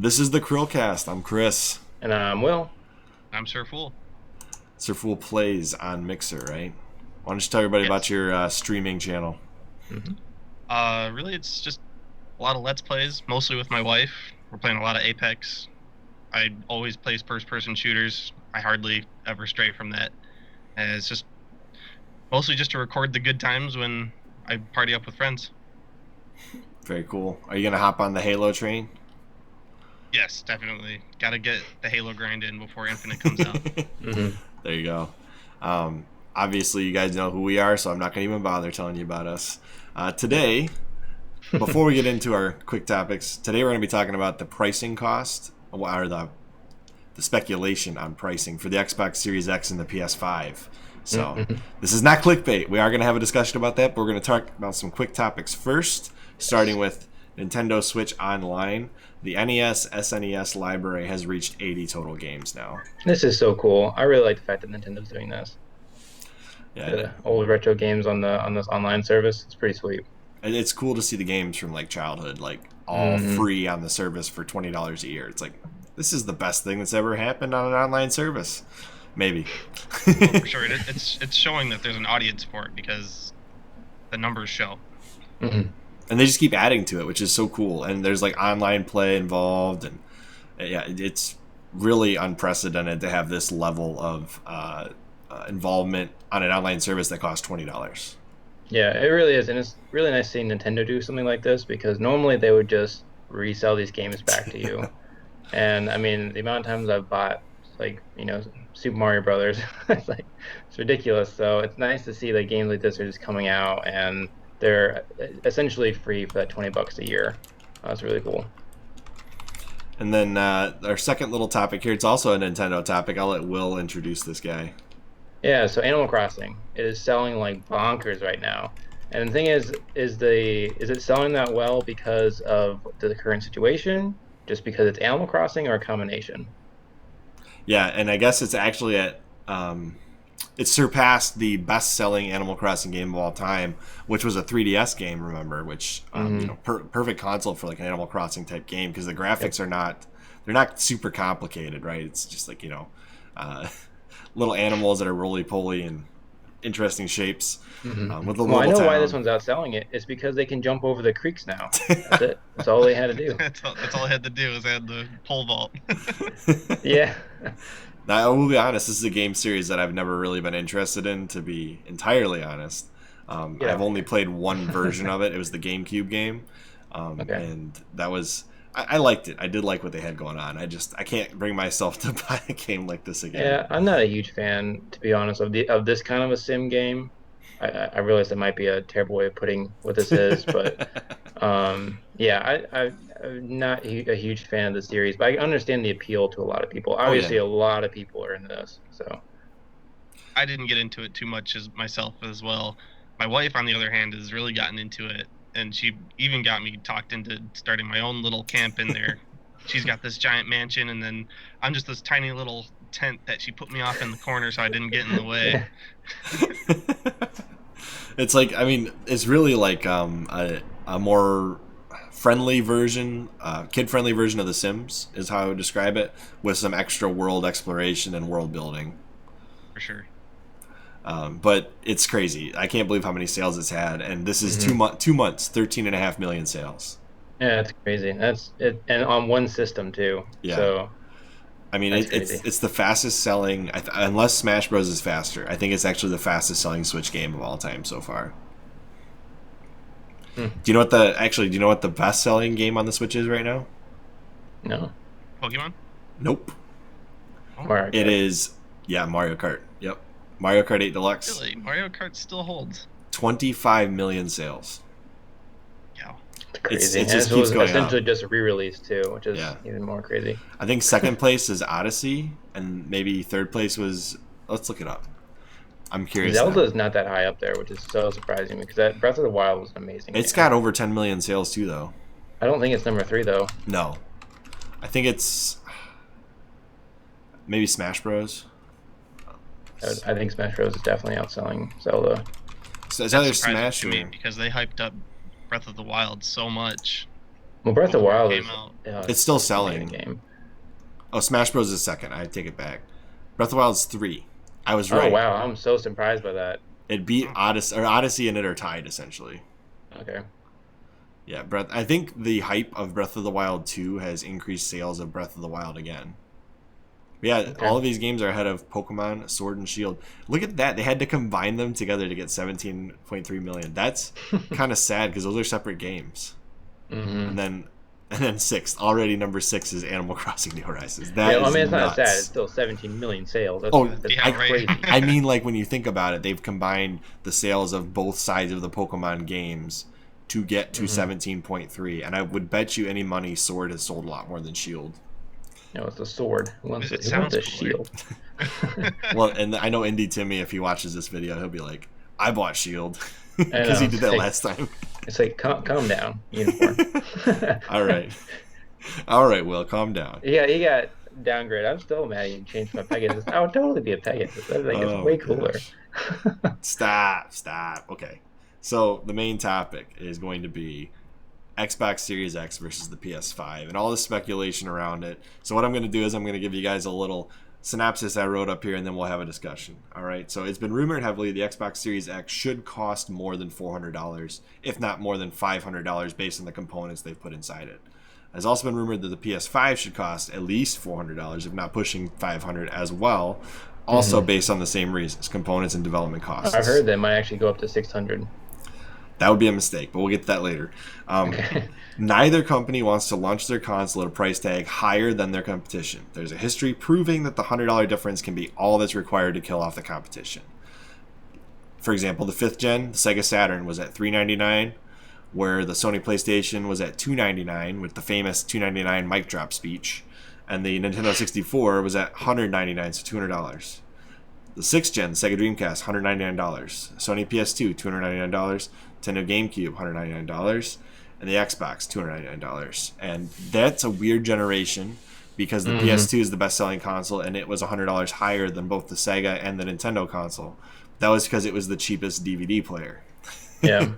This is the CHRILLCAST. I'm Chris. And I'm Will. I'm SurFool. SurFoolPlays on Mixer, right? Why don't you tell everybody about Yes. your streaming channel? Really, it's just a lot of Let's Plays, mostly with my wife. We're playing a lot of Apex. I always play first-person shooters. I hardly ever stray from that. And it's just mostly just to record the good times when I party up with friends. Very cool. Are you going to hop on the Halo train? Yes, definitely. Gotta get the Halo grind in before Infinite comes out. There you go. Obviously, you guys know who we are, so I'm not going to even bother telling you about us. Today, before we get into our quick topics, today we're going to be talking about the pricing cost, or the speculation on pricing for the Xbox Series X and the PS5. So this is not clickbait. We are going to have a discussion about that, but we're going to talk about some quick topics first, starting with Nintendo Switch Online. The NES, SNES library has reached 80 total games now. This is so cool. I really like the fact that Nintendo's doing this. Yeah, The old retro games on this online service. It's pretty sweet. and it's cool to see the games from like childhood, like all free on the service for $20 a year. It's like, this is the best thing that's ever happened on an online service. Maybe. Oh, for sure. It's showing that there's an audience for it because the numbers show. And they just keep adding to it, which is so cool. And there's like online play involved, and yeah, it's really unprecedented to have this level of involvement on an online service that costs $20. Yeah, it really is, and it's really nice seeing Nintendo do something like this because normally they would just resell these games back to you. And I mean, the amount of times I've bought Super Mario Brothers, it's ridiculous. So it's nice to see that games like this are just coming out and they're essentially free for that $20 a year. That's really cool. And then our second little topic here, it's also a Nintendo topic. I'll let Will introduce this guy. Yeah, so Animal Crossing, it is selling like bonkers right now. And the thing is it selling that well because of the current situation, just because it's Animal Crossing, or a combination? Yeah, and I guess it's actually it surpassed the best-selling Animal Crossing game of all time, which was a 3DS game, remember, which perfect console for like an Animal Crossing type game because the graphics are not super complicated, right? It's just like, little animals that are roly-poly and interesting shapes with a little Well, I know town. why this one's outselling it. It's because they can jump over the creeks now. That's it. That's all they had to do. That's all I had to do was add the pole vault. Yeah. Now, I will be honest, this is a game series that I've never really been interested in, to be entirely honest. I've only played one version of it. It was the GameCube game. And that was... I liked it. I did like what they had going on. I can't bring myself to buy a game like this again. Yeah, I'm not a huge fan, to be honest, of this kind of a sim game. I realize that might be a terrible way of putting what this is, but yeah, I'm not a huge fan of the series, but I understand the appeal to a lot of people. Obviously, a lot of people are into this, so. I didn't get into it too much as myself as well. My wife, on the other hand, has really gotten into it, and she even got me talked into starting my own little camp in there. She's got this giant mansion, and then I'm just this tiny little tent that she put me off in the corner so I didn't get in the way. It's like, I mean, it's really like a more friendly version, kid-friendly version of The Sims is how I would describe it, with some extra world exploration and world building. For sure. But it's crazy. I can't believe how many sales it's had, and this is 2 months, 13.5 million sales. Yeah, it's crazy. That's it, and on one system too. Yeah. So, I mean, it's the fastest selling, unless Smash Bros is faster. I think it's actually the fastest selling Switch game of all time so far. Do you know what the best selling game on the Switch is right now? No. Pokemon? Nope. Mario Kart. It is, Mario Kart. Yep. Mario Kart 8 Deluxe. Really? Mario Kart still holds. 25 million sales. Yeah. It's crazy. It just and it keeps was going essentially up. just re-released too, which is even more crazy. I think second place is Odyssey, and maybe third place was... Let's look it up. I'm curious. Zelda's not that high up there, which is so surprising because that Breath of the Wild was an amazing. It's game. got over 10 million sales too, though. I don't think it's number 3 though. No. I think it's... maybe Smash Bros. I think Smash Bros is definitely outselling Zelda. So it's either That's surprising Smash to me or... because they hyped up Breath of the Wild so much. Well, Breath of the before Wild it is came out. It's still such an amazing selling. game. Oh, Smash Bros is second. I take it back. Breath of the Wild's 3. I was Oh right. wow, I'm so surprised by that. It beat Odyssey, or Odyssey and it are tied essentially. Okay. Yeah, I think the hype of Breath of the Wild 2 has increased sales of Breath of the Wild again. Yeah, all of these games are ahead of Pokemon Sword and Shield. Look at that. They had to combine them together to get 17.3 million. That's kind of sad because those are separate games. Mm-hmm. And then sixth, already number 6 is Animal Crossing New Horizons. That Yeah, is I mean, it's nuts. not sad. It's still 17 million sales. That's, Oh, that's yeah, crazy. right. I mean, like when you think about it, they've combined the sales of both sides of the Pokemon games to get to 17.3, and I would bet you any money Sword has sold a lot more than Shield. No, it's a sword. Who wants It who wants a sounds cooler. shield? Well, and I know Indie Timmy, if he watches this video, he'll be like, "I bought Shield," I because he know, did it's that like- last time. It's like, calm down, unicorn. All right, Will, calm down. Yeah, he got downgraded. I'm still mad he changed my Pegasus. I would totally be a Pegasus. I think it's Oh, way my cooler. gosh. Stop. Okay, so the main topic is going to be Xbox Series X versus the PS5 and all the speculation around it. So what I'm going to do is I'm going to give you guys a little synopsis I wrote up here, and then we'll have a discussion. All right, so it's been rumored heavily the Xbox Series X should cost more than $400, if not more than $500 based on the components they've put inside it. It's also been rumored that the PS5 should cost at least $400, if not pushing $500 as well, also based on the same reasons, components and development costs. I've heard that might actually go up to 600. That would be a mistake, but we'll get to that later. Neither company wants to launch their console at a price tag higher than their competition. There's a history proving that the $100 difference can be all that's required to kill off the competition. For example, the 5th gen, the Sega Saturn, was at $399, where the Sony PlayStation was at $299 with the famous $299 mic drop speech, and the Nintendo 64 was at $199, so $200. The 6th gen, Sega Dreamcast, $199. Sony PS2, $299. Nintendo GameCube, $199. And the Xbox, $299. And that's a weird generation because the PS2 is the best-selling console, and it was $100 higher than both the Sega and the Nintendo console. That was because it was the cheapest DVD player. Yeah.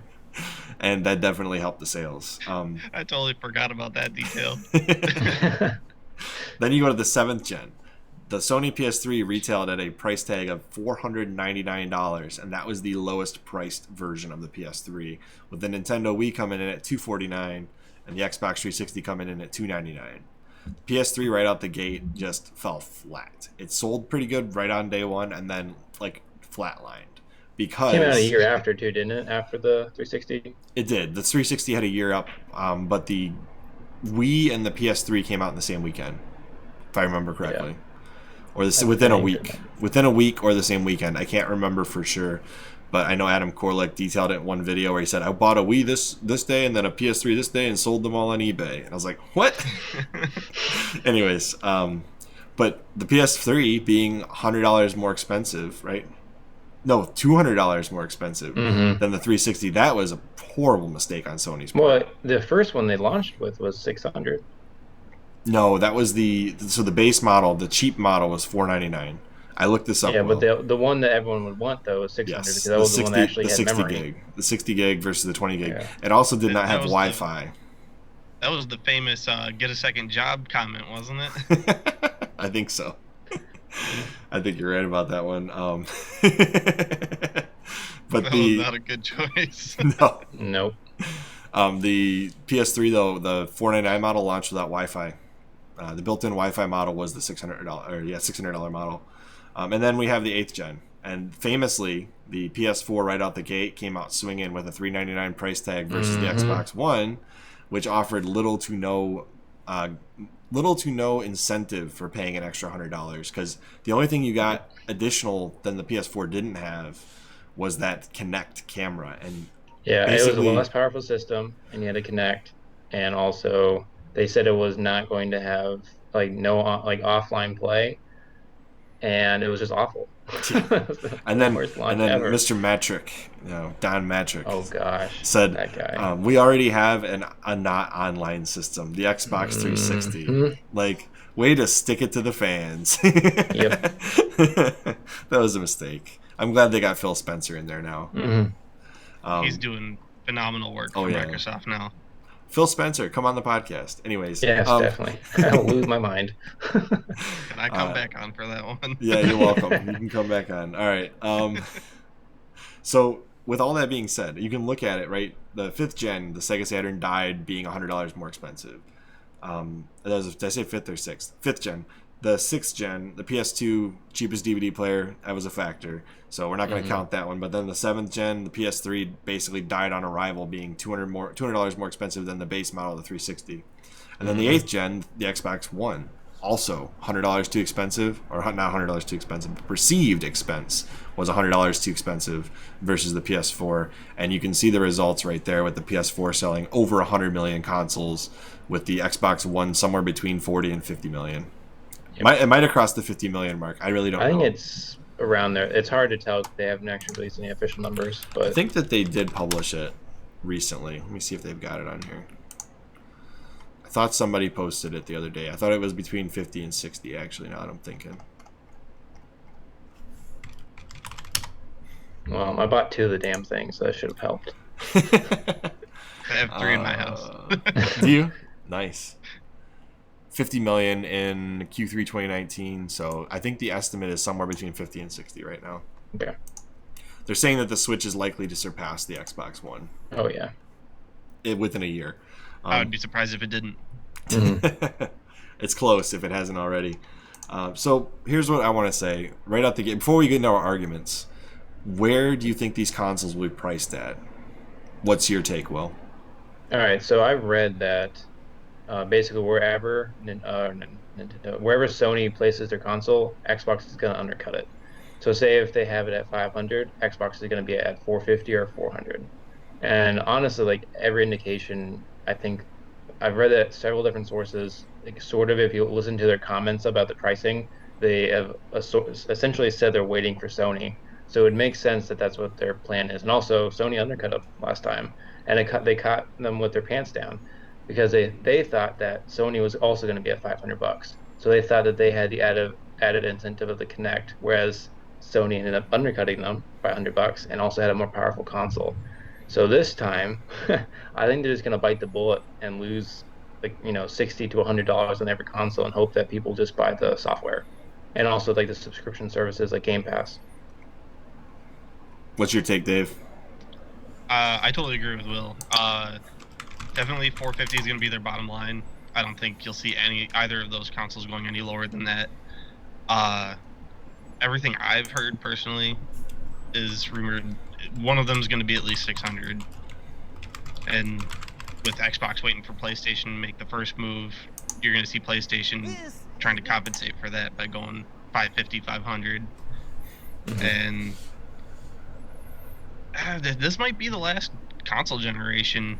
And that definitely helped the sales. I totally forgot about that detail. Then you go to the 7th gen. The Sony PS3 retailed at a price tag of $499, and that was the lowest priced version of the PS3, with the Nintendo Wii coming in at $249 and the Xbox 360 coming in at $299. PS3 right out the gate just fell flat. It sold pretty good right on day one, and then like flatlined because Came out a year after too, didn't it? After the 360. it did. The 360 had a year up, but the Wii and the PS3 came out in the same weekend, if I remember correctly. Yeah. Or within a week or the same weekend. I can't remember for sure, but I know Adam Korlick detailed it in one video where he said, I bought a Wii this day and then a PS3 this day and sold them all on eBay. And I was like, what? Anyways, but the PS3 being $100 more expensive, right? No, $200 more expensive than the 360. That was a horrible mistake on Sony's part. Well, the first one they launched with was 600. No, that was the base model, the cheap model was $499. I looked this up. Yeah, but the one that everyone would want though was 600 because that was the one that actually had 60 memory. gig, the 60 gig versus the 20 gig. Yeah. It also did not That have was Wi-Fi. That was the famous "get a second job" comment, wasn't it? I think so. I think you're right about that one. But That the was not a good choice. no, Nope. the PS3 though, the $499 model launched without Wi-Fi. The built-in Wi-Fi model was the $600 model, and then we have the 8th gen. And famously, the PS4 right out the gate came out swinging with a $399 price tag versus the Xbox One, which offered little to no incentive for paying an extra $100. Because the only thing you got additional than the PS4 didn't have was that Kinect camera. And Yeah, it was a basically- less powerful system, and you had to connect. And also, they said it was not going to have offline play, and it was just awful. And then Worst launch Mr. ever. Metric, Don Metric, Oh gosh, said that guy. we already have a not online system, the Xbox 360. Like, way to stick it to the fans. Yep. That was a mistake. I'm glad they got Phil Spencer in there now. He's doing phenomenal work for yeah. Microsoft now. Phil Spencer, come on the podcast. Anyways. Yes, definitely. I'll lose my mind. Can I come back on for that one? Yeah, you're welcome. You can come back on. All right. So with all that being said, you can look at it, right? The 5th gen, the Sega Saturn died being $100 more expensive. Did I say 5th or 6th? 5th gen. The 6th gen, the PS2 cheapest DVD player, that was a factor. So we're not going to count that one. But then the 7th gen, the PS3 basically died on arrival, being $200 more expensive than the base model of the 360. And then the 8th gen, the Xbox One, also $100 too expensive, or not $100 too expensive, but perceived expense was $100 too expensive versus the PS4. And you can see the results right there with the PS4 selling over 100 million consoles, with the Xbox One somewhere between 40 and 50 million. Yep. It might have crossed the 50 million mark. I really don't know. I think it's around there. It's hard to tell. They haven't actually released any official numbers. But I think that they did publish it recently. Let me see if they've got it on here. I thought somebody posted it the other day. I thought it was between 50 and 60, actually, now that I'm thinking. Well, I bought 2 of the damn things, so that should have helped. I have 3 in my house. Do you? Nice. 50 million in Q3 2019, so I think the estimate is somewhere between 50 and 60 right now. Okay. They're saying that the Switch is likely to surpass the Xbox One. Oh, yeah. Within a year. I would be surprised if it didn't. It's close if it hasn't already. So here's what I want to say right out the gate. Before we get into our arguments, where do you think these consoles will be priced at? What's your take, Will? All right, so I've read that basically wherever Sony places their console, Xbox is going to undercut it. So say if they have it at 500, Xbox is going to be at 450 or 400. And honestly, like every indication, I think I've read that several different sources, like sort of if you listen to their comments about the pricing, they have essentially said they're waiting for Sony. So it makes sense that that's what their plan is. And also, Sony undercut them last time, and they caught them with their pants down, because they thought that Sony was also going to be at $500. So they thought that they had the added incentive of the Kinect, whereas Sony ended up undercutting them by $100 and also had a more powerful console. So this time, I think they're just going to bite the bullet and lose like $60 to $100 on every console and hope that people just buy the software, and also like the subscription services like Game Pass. What's your take, Dave? I totally agree with Will. Definitely 450 is going to be their bottom line. I don't think you'll see either of those consoles going any lower than that. Everything I've heard personally is rumored one of them is going to be at least 600. And with Xbox waiting for PlayStation to make the first move, you're going to see PlayStation trying to compensate for that by going 550, 500. And this might be the last console generation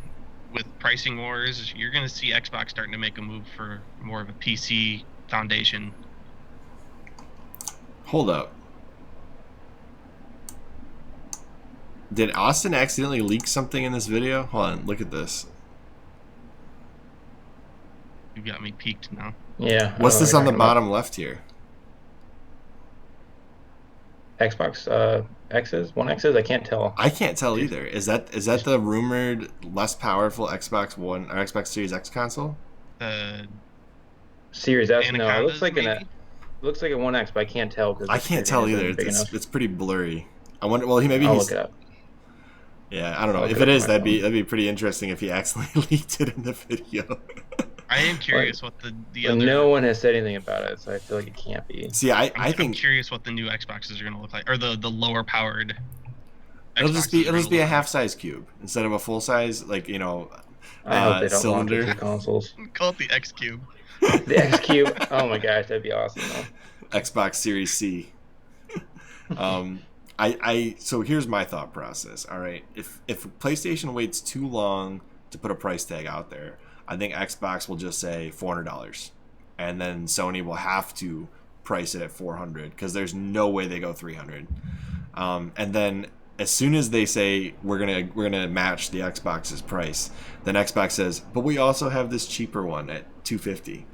with pricing wars. You're going to see Xbox starting to make a move for more of a PC foundation. Hold up. Did Austin accidentally leak something in this video? Hold on, look at this. You got me peaked now. Yeah. What's this on the bottom left here? Xbox X's? One X's? I can't tell. I can't tell either. Is that the rumored less powerful Xbox One or Xbox Series X console? Series S? No, it looks like a One X, but I can't tell. I can't tell either. It's pretty blurry. I wonder. Well, maybe I'll he's. Look it up. Yeah, I don't know. If it is, that'd be pretty interesting if he accidentally leaked it in the video. I am curious what the other. No one has said anything about it, so I feel like it can't be. See, I'm curious what the new Xboxes are going to look like, or the lower powered. It'll just be a half size cube instead of a full size, like I hope they don't cylinder. launch it to consoles. Call it the X Cube. The X Cube. Oh my gosh, that'd be awesome though. Xbox Series C. So here's my thought process. All right, if PlayStation waits too long to put a price tag out there, I think Xbox will just say $400, and then Sony will have to price it at $400 because there's no way they go $300. And then as soon as they say we're gonna match the Xbox's price, then Xbox says, but we also have this cheaper one at $250.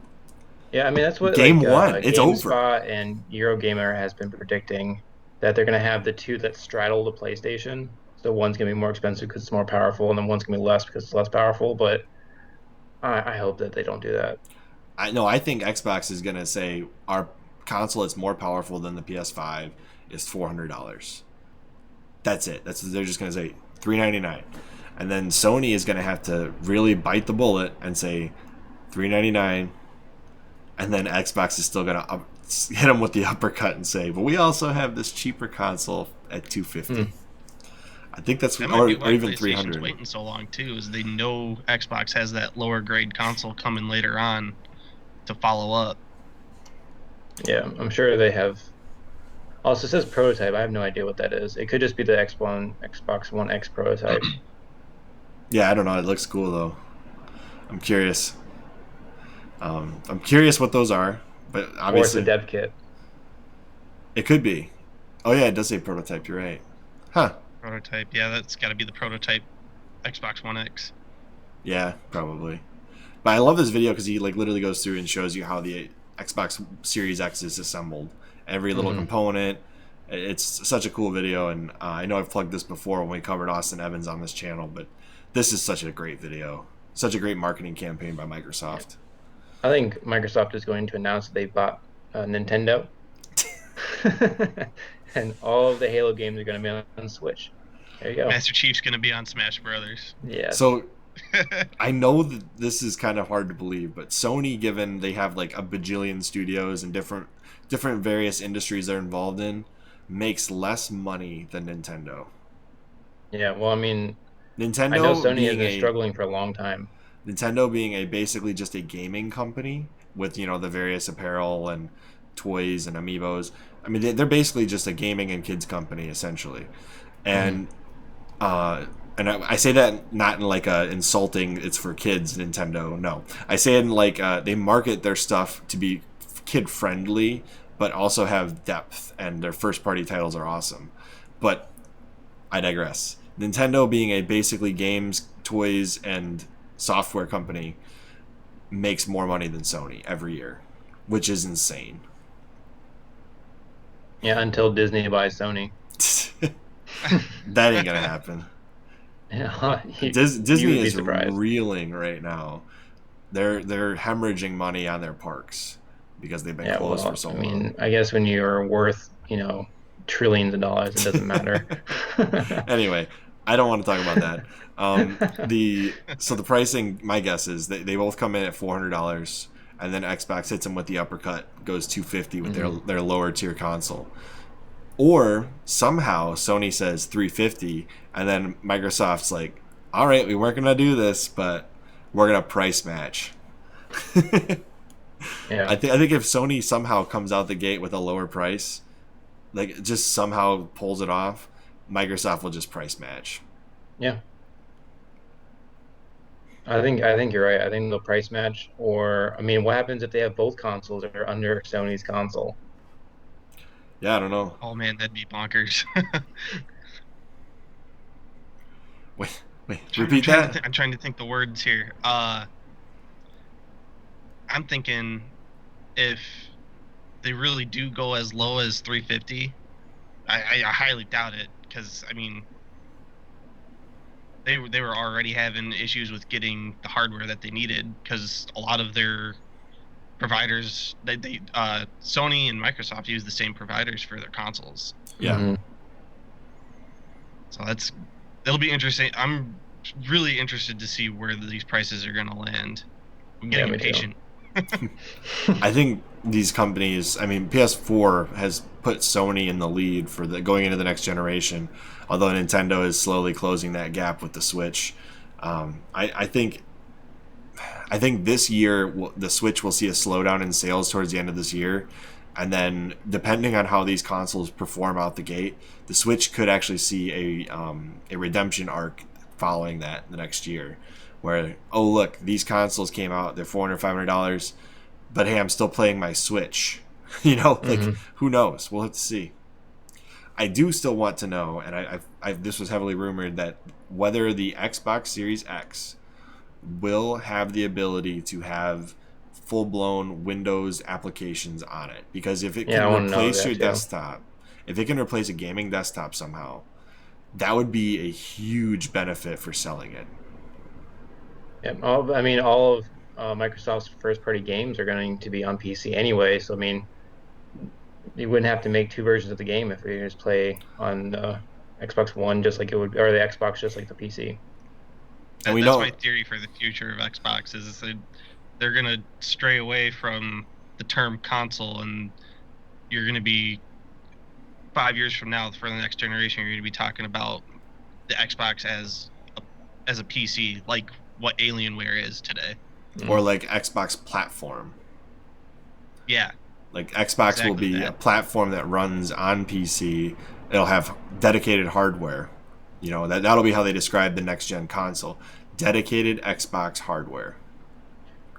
Yeah, I mean that's what Game One. It's over. And Eurogamer has been predicting that they're going to have the two that straddle the PlayStation. So one's going to be more expensive because it's more powerful, and then one's going to be less because it's less powerful. But I hope that they don't do that. I think Xbox is gonna say our console is more powerful than the PS5 is $400. That's it. They're just gonna say $399, and then Sony is gonna have to really bite the bullet and say $399, and then Xbox is still gonna hit them with the uppercut and say, but we also have this cheaper console at $250. I think that's That or, might be or why even PlayStation's $300. waiting so long too, is they know Xbox has that lower grade console coming later on to follow up. Yeah, I'm sure they have. Also, it says prototype. I have no idea what that is. It could just be the Xbox One X prototype. Yeah, I don't know. It looks cool though. I'm curious. I'm curious what those are, but obviously Or it's a dev kit. it could be. Oh yeah, it does say prototype. You're right. Huh? Prototype, yeah, that's got to be the prototype Xbox One X. Yeah, probably. But I love this video because he like literally goes through and shows you how the Xbox Series X is assembled. Every little component. It's such a cool video, and I know I've plugged this before when we covered Austin Evans on this channel, but this is such a great video. Such a great marketing campaign by Microsoft. I think Microsoft is going to announce that they bought Nintendo. And all of the Halo games are going to be on Switch. There you go. Master Chief's going to be on Smash Brothers. Yeah. So I know that this is kind of hard to believe, but Sony, given they have like a bajillion studios and different various industries they're involved in, makes less money than Nintendo. Yeah, well, I mean, Nintendo I know Sony has being been struggling for a long time. Nintendo being a basically just a gaming company with the various apparel and toys and amiibos. I mean, they're basically just a gaming and kids company essentially, and I say that not in like a insulting it's for kids Nintendo. No, I say it in like they market their stuff to be kid friendly, but also have depth, and their first party titles are awesome. But I digress. Nintendo being a basically games, toys, and software company makes more money than Sony every year, which is insane. Yeah, until Disney buys Sony. That ain't gonna happen. Yeah, Disney is reeling right now. They're hemorrhaging money on their parks because they've been closed for so long. I mean, I guess when you're worth, trillions of dollars, it doesn't matter. Anyway, I don't want to talk about that. The pricing, my guess is they both come in at $400, and then Xbox hits them with the uppercut, goes $250 with their lower tier console. Or somehow Sony says $350, and then Microsoft's like, all right, we weren't gonna do this, but we're gonna price match. Yeah. I think if Sony somehow comes out the gate with a lower price, like just somehow pulls it off, Microsoft will just price match. Yeah. I think you're right. I think they'll price match, or I mean, what happens if they have both consoles that are under Sony's console? Yeah, I don't know. Oh man, that'd be bonkers. Wait, repeat that? I'm trying to think the words here. I'm thinking if they really do go as low as 350, I highly doubt it, because I mean they were already having issues with getting the hardware that they needed, because a lot of their providers, Sony and Microsoft use the same providers for their consoles. Yeah. So it'll be interesting. I'm really interested to see where these prices are going to land. I'm getting impatient. I think these companies, I mean, PS4 has put Sony in the lead for going into the next generation, although Nintendo is slowly closing that gap with the Switch. I think this year the Switch will see a slowdown in sales towards the end of this year, and then depending on how these consoles perform out the gate, the Switch could actually see a redemption arc following that the next year, where, oh look, these consoles came out, they're $400, $500, but hey, I'm still playing my Switch. Who knows? We'll have to see. I do still want to know, and this was heavily rumored, that whether the Xbox Series X will have the ability to have full-blown Windows applications on it, because if it can replace your desktop, if it can replace a gaming desktop somehow, that would be a huge benefit for selling it. Yeah, all of Microsoft's first-party games are going to be on PC anyway. So I mean, you wouldn't have to make two versions of the game if you just play on Xbox One, just like it would, or the Xbox, just like the PC. And we That's know my theory for the future of Xbox is that they're gonna stray away from the term console, and you're gonna be 5 years from now for the next generation. You're gonna be talking about the Xbox as a PC, like what Alienware is today. or like Xbox platform. Yeah, Like Xbox exactly will be that. a platform that runs on PC. It'll have dedicated hardware. You know, that'll be how they describe the next gen console. Dedicated Xbox hardware.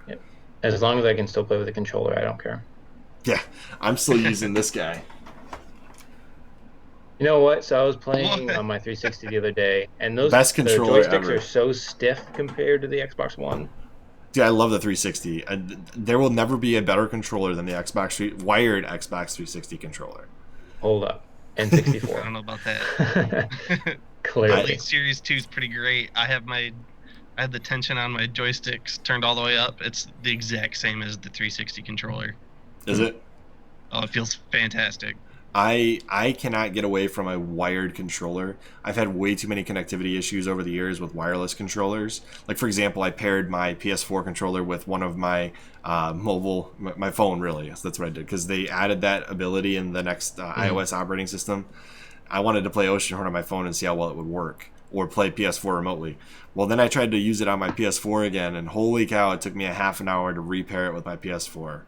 Yep. As long as I can still play with a controller, I don't care. Yeah, I'm still using this guy. You know what? So I was playing What? on my 360 the other day, and Best the controller joysticks ever. are so stiff compared to the Xbox One. Dude, I love the 360. There will never be a better controller than the wired Xbox 360 controller. Hold up. I don't N64. know about that. Clearly. Elite Series 2 is pretty great. I had the tension on my joysticks turned all the way up. It's the exact same as the 360 controller. Is it? Oh, it feels fantastic. I cannot get away from a wired controller. I've had way too many connectivity issues over the years with wireless controllers. Like, for example, I paired my PS4 controller with one of my my phone, really. That's what I did, because they added that ability in the next iOS operating system. I wanted to play Oceanhorn on my phone and see how well it would work, or play PS4 remotely. Well, then I tried to use it on my PS4 again, and holy cow, it took me a half an hour to repair it with my PS4.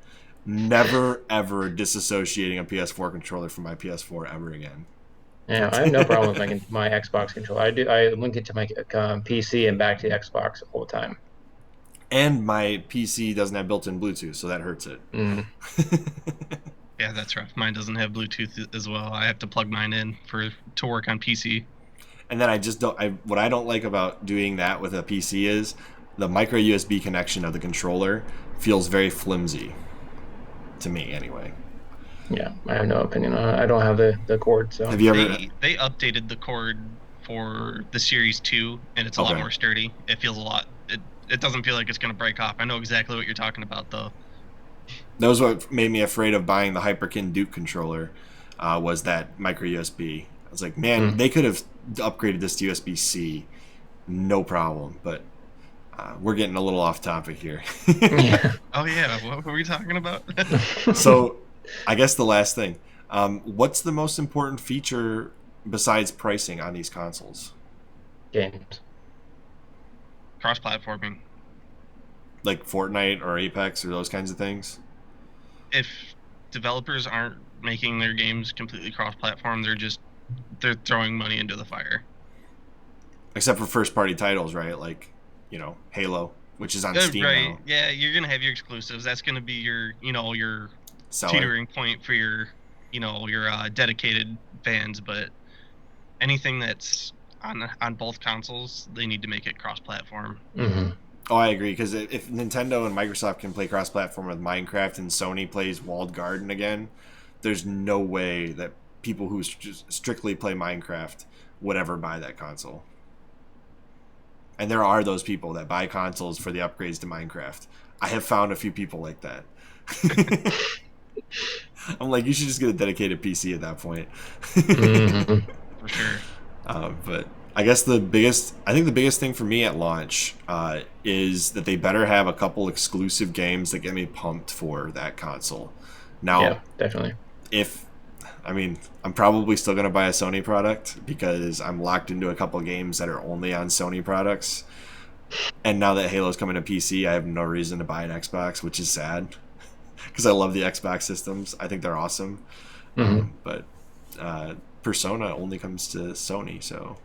Never ever disassociating a PS4 controller from my PS4 ever again. Yeah, I have no problem with my Xbox controller. I link it to my PC and back to the Xbox all the time. And my PC doesn't have built-in Bluetooth, so that hurts it. Mm. Yeah, that's rough. Mine doesn't have Bluetooth as well. I have to plug mine in to work on PC. And then I just don't. What I don't like about doing that with a PC is the micro USB connection of the controller feels very flimsy to me, anyway. Yeah, I have no opinion on it. I don't have the cord, so. Have you ever? They updated the cord for the Series 2, and it's a lot Okay. more sturdy. It feels a lot. It doesn't feel like it's going to break off. I know exactly what you're talking about, though. That was what made me afraid of buying the Hyperkin Duke controller. Was that micro USB? I was like, man, they could have upgraded this to USB-C, no problem. But we're getting a little off topic here. Yeah. Oh yeah, what were we talking about? So, I guess the last thing, what's the most important feature besides pricing on these consoles? Games. Cross-platforming. Like Fortnite or Apex or those kinds of things? If developers aren't making their games completely cross-platform, they're throwing money into the fire. Except for first-party titles, right? Like, Halo, which is on Steam Right? now. Yeah, you're gonna have your exclusives. That's gonna be your Seller. teetering point for your dedicated fans. But anything that's on both consoles, they need to make it cross-platform. Mm-hmm. Oh, I agree, because if Nintendo and Microsoft can play cross-platform with Minecraft and Sony plays Walled Garden again, there's no way that people who strictly play Minecraft would ever buy that console. And there are those people that buy consoles for the upgrades to Minecraft. I have found a few people like that. I'm like, you should just get a dedicated PC at that point. Mm-hmm. For sure. But I guess the biggest thing for me at launch is that they better have a couple exclusive games that get me pumped for that console. Now, Yeah, definitely. I'm probably still going to buy a Sony product because I'm locked into a couple games that are only on Sony products. And now that Halo's coming to PC, I have no reason to buy an Xbox, which is sad because I love the Xbox systems. I think they're awesome. Mm-hmm. But Persona only comes to Sony, so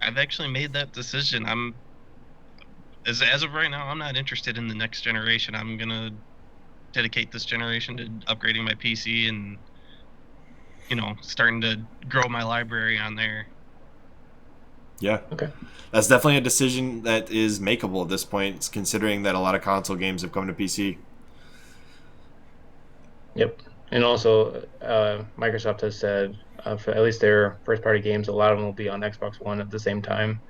I've actually made that decision. As of right now, I'm not interested in the next generation. I'm gonna dedicate this generation to upgrading my PC and starting to grow my library on there. yeah. Okay. That's definitely a decision that is makeable at this point, considering that a lot of console games have come to PC. Yep. And also, Microsoft has said for at least their first-party games, a lot of them will be on Xbox One at the same time.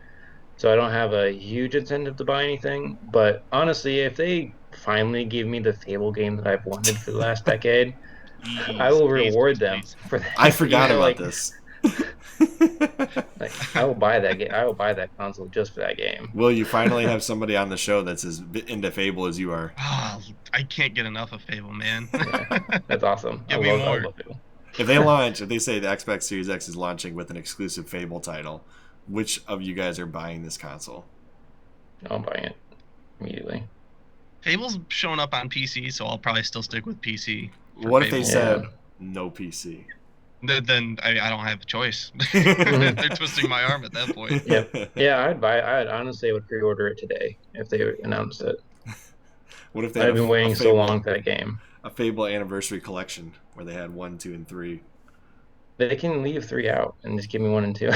so I don't have a huge incentive to buy anything. But honestly, if they finally give me the Fable game that I've wanted for the last decade, I will reward them for that. I forgot about like, this. like I will buy that game. I will buy that console just for that game. Will you finally have somebody on the show that's as into Fable as you are? Oh, I can't get enough of Fable, man. Yeah, that's awesome. Give me more. I love Fable. If they say the Xbox Series X is launching with an exclusive Fable title, which of you guys are buying this console? I'm buying it immediately. Fable's showing up on PC, so I'll probably still stick with PC. What if they Fable. said no PC? Then I don't have a choice. They're twisting my arm at that point. Yep. Yeah, I'd buy it. I honestly would pre-order it today if they announced it. What if they I've been waiting so long for that game. A Fable Anniversary Collection where they had 1, 2, and 3. They can leave 3 out and just give me 1 and 2.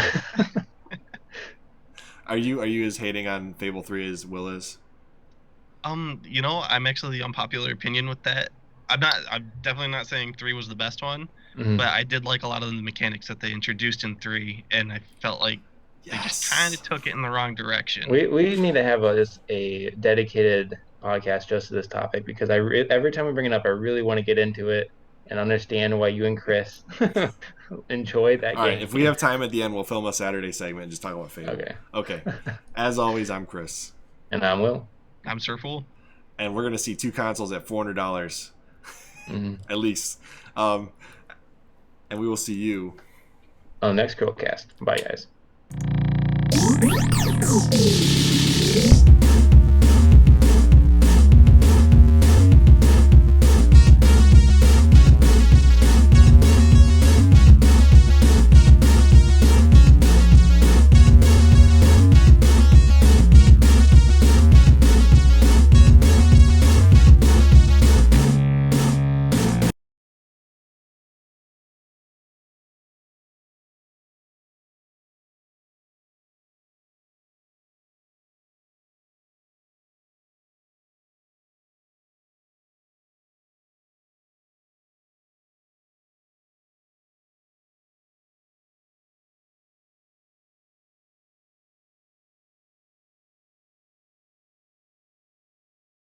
Are you as hating on Fable 3 as Will is? You know, I'm actually the unpopular opinion with that. I'm definitely not saying 3 was the best one, but I did like a lot of the mechanics that they introduced in 3, and I felt like they just kind of took it in the wrong direction. We need to have a dedicated podcast just to this topic, because every time we bring it up, I really want to get into it and understand why you and Chris enjoy that game. All right, if we have time at the end, we'll film a Saturday segment and just talk about Fable. Okay. As always, I'm Chris. And I'm Will. I'm SurFool. And we're going to see 2 consoles at $400 at least. And we will see you on the next CHRILLCAST. Bye, guys.